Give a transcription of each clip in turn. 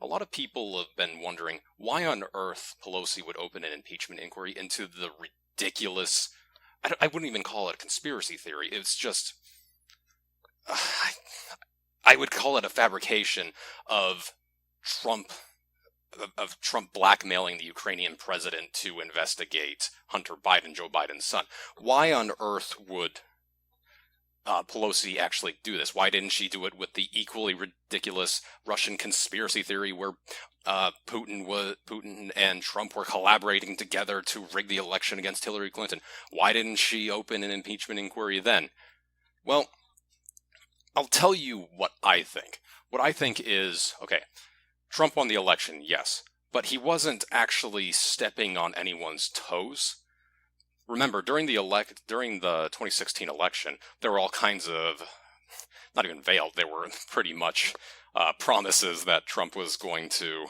a lot of people have been wondering why on earth Pelosi would open an impeachment inquiry into the ridiculous, I wouldn't even call it a conspiracy theory, it's just, I would call it a fabrication of Trump, of Trump blackmailing the Ukrainian president to investigate Hunter Biden, Joe Biden's son. Why on earth would Pelosi actually do this? Why didn't she do it with the equally ridiculous Russian conspiracy theory where Putin and Trump were collaborating together to rig the election against Hillary Clinton? Why didn't she open an impeachment inquiry then? Well, I'll tell you what I think. What I think is, okay, Trump won the election, yes, but he wasn't actually stepping on anyone's toes. Remember, during the 2016 election, there were all kinds of, not even veiled, they were pretty much promises that Trump was going to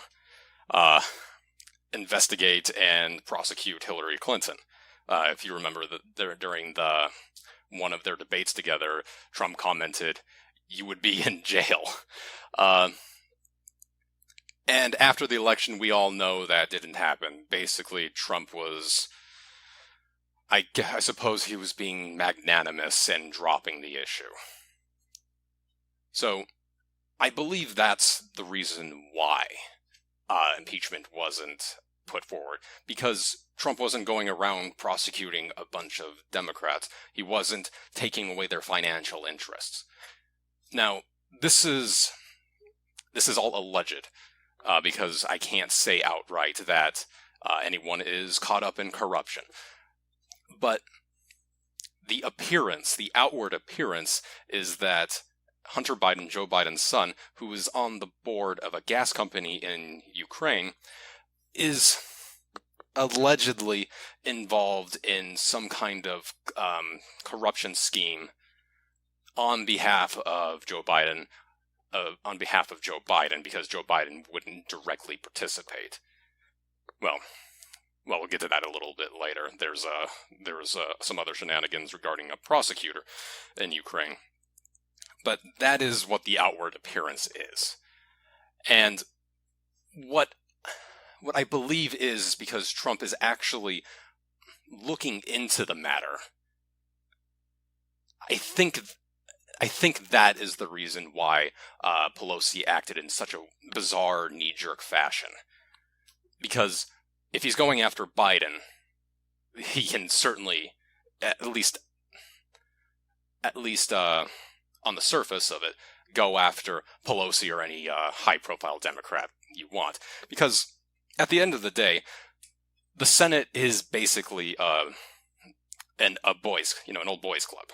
investigate and prosecute Hillary Clinton. If you remember, during one of their debates together, Trump commented, "You would be in jail." And after the election, we all know that didn't happen. Basically, Trump was, I suppose he was being magnanimous and dropping the issue. So, I believe that's the reason why impeachment wasn't put forward. Because Trump wasn't going around prosecuting a bunch of Democrats. He wasn't taking away their financial interests. Now, this is all alleged, because I can't say outright that anyone is caught up in corruption. But the outward appearance, is that Hunter Biden, Joe Biden's son, who is on the board of a gas company in Ukraine, is allegedly involved in some kind of corruption scheme on behalf of Joe Biden, because Joe Biden wouldn't directly participate. Well, we'll get to that a little bit later. There was some other shenanigans regarding a prosecutor in Ukraine. But that is what the outward appearance is. And what I believe is because Trump is actually looking into the matter. I think that is the reason why Pelosi acted in such a bizarre, knee-jerk fashion. Because if he's going after Biden, he can certainly, at least on the surface of it, go after Pelosi or any high-profile Democrat you want. Because at the end of the day, the Senate is basically an old boys club.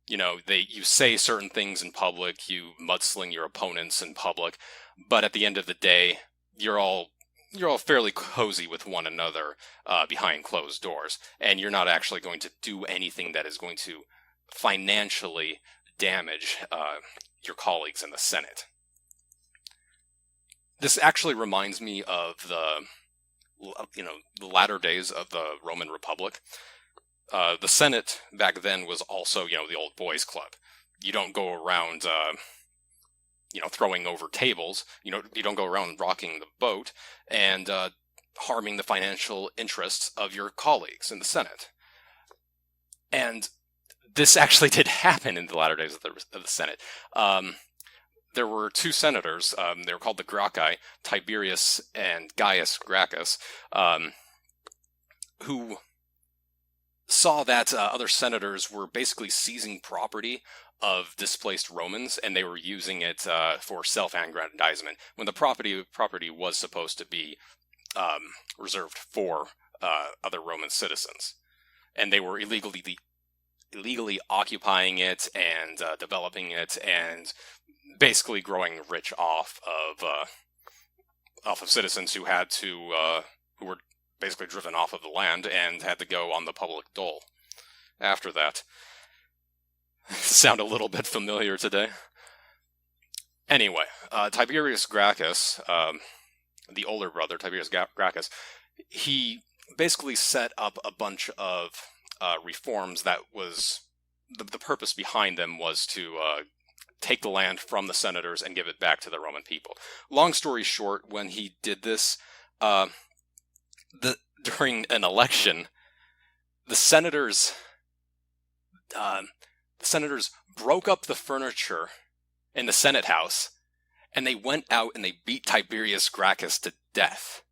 You know, you say certain things in public, you mudsling your opponents in public, but at the end of the day, you're all fairly cozy with one another behind closed doors, and you're not actually going to do anything that is going to financially damage your colleagues in the Senate. This actually reminds me of the latter days of the Roman Republic. The Senate back then was also, the old boys club. You don't go around, throwing over tables. You don't go around rocking the boat and harming the financial interests of your colleagues in the Senate. And this actually did happen in the latter days of the Senate. There were two senators. They were called the Gracchi, Tiberius and Gaius Gracchus, who saw that other senators were basically seizing property of displaced Romans, and they were using it for self-aggrandizement, when the property was supposed to be reserved for other Roman citizens. And they were illegally occupying it and developing it, and basically growing rich off of citizens who were basically driven off of the land and had to go on the public dole after that. Sound a little bit familiar today? Anyway, Tiberius Gracchus, the older brother, Tiberius Gracchus, he basically set up a bunch of reforms that was, the purpose behind them was to take the land from the senators and give it back to the Roman people. Long story short, when he did this, during an election, the senators broke up the furniture in the Senate House, and they went out and they beat Tiberius Gracchus to death.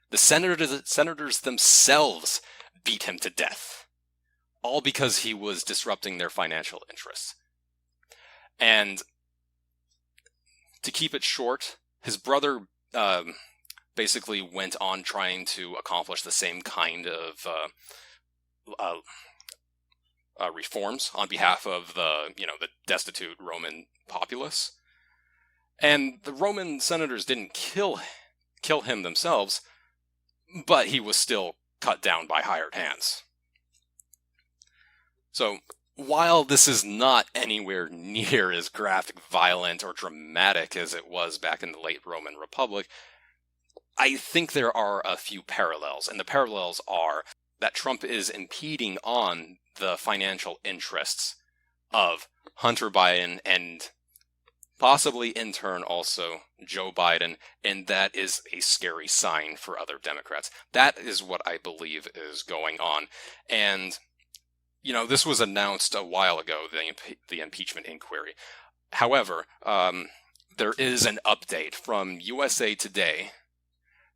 The senators themselves beat him to death, all because he was disrupting their financial interests. And to keep it short, his brother basically went on trying to accomplish the same kind of reforms on behalf of the destitute Roman populace. And the Roman senators didn't kill him themselves, but he was still cut down by hired hands. So, while this is not anywhere near as graphic, violent, or dramatic as it was back in the late Roman Republic, I think there are a few parallels, and the parallels are that Trump is impeding on the financial interests of Hunter Biden and possibly in turn also Joe Biden, and that is a scary sign for other Democrats. That is what I believe is going on. And, this was announced a while ago, the impeachment inquiry. However, there is an update from USA Today.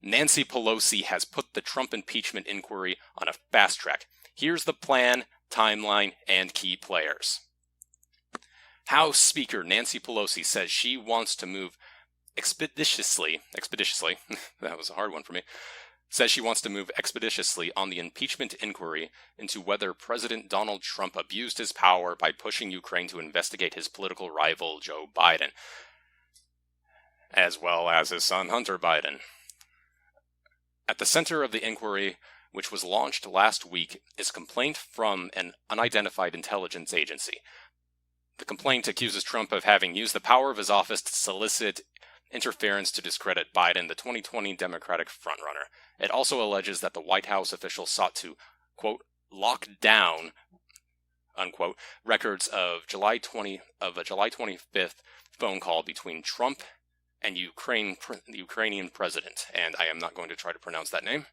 Nancy Pelosi has put the Trump impeachment inquiry on a fast track. Here's the plan, timeline, and key players. House Speaker Nancy Pelosi says she wants to move expeditiously, that was a hard one for me, says she wants to move expeditiously on the impeachment inquiry into whether President Donald Trump abused his power by pushing Ukraine to investigate his political rival Joe Biden, as well as his son Hunter Biden. At the center of the inquiry, which was launched last week, is a complaint from an unidentified intelligence agency. The complaint accuses Trump of having used the power of his office to solicit interference to discredit Biden, the 2020 Democratic frontrunner. It also alleges that the White House official sought to, quote, lock down, unquote, records of a July 25th phone call between Trump and the Ukrainian president, and I am not going to try to pronounce that name,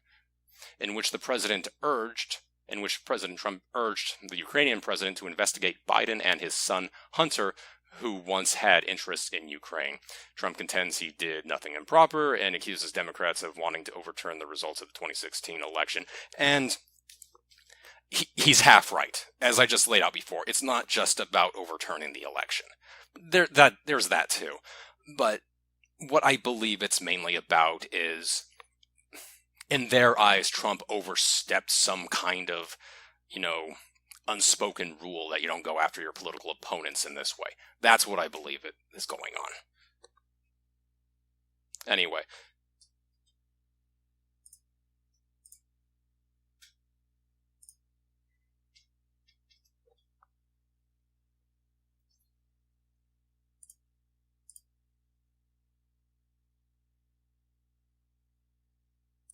in which President Trump urged the Ukrainian president to investigate Biden and his son Hunter, who once had interests in Ukraine. Trump contends he did nothing improper and accuses Democrats of wanting to overturn the results of the 2016 election. And he's half right. As I just laid out before, it's not just about overturning the election. There's that too. But what I believe it's mainly about is, in their eyes, Trump overstepped some kind of, unspoken rule that you don't go after your political opponents in this way. That's what I believe is going on. Anyway,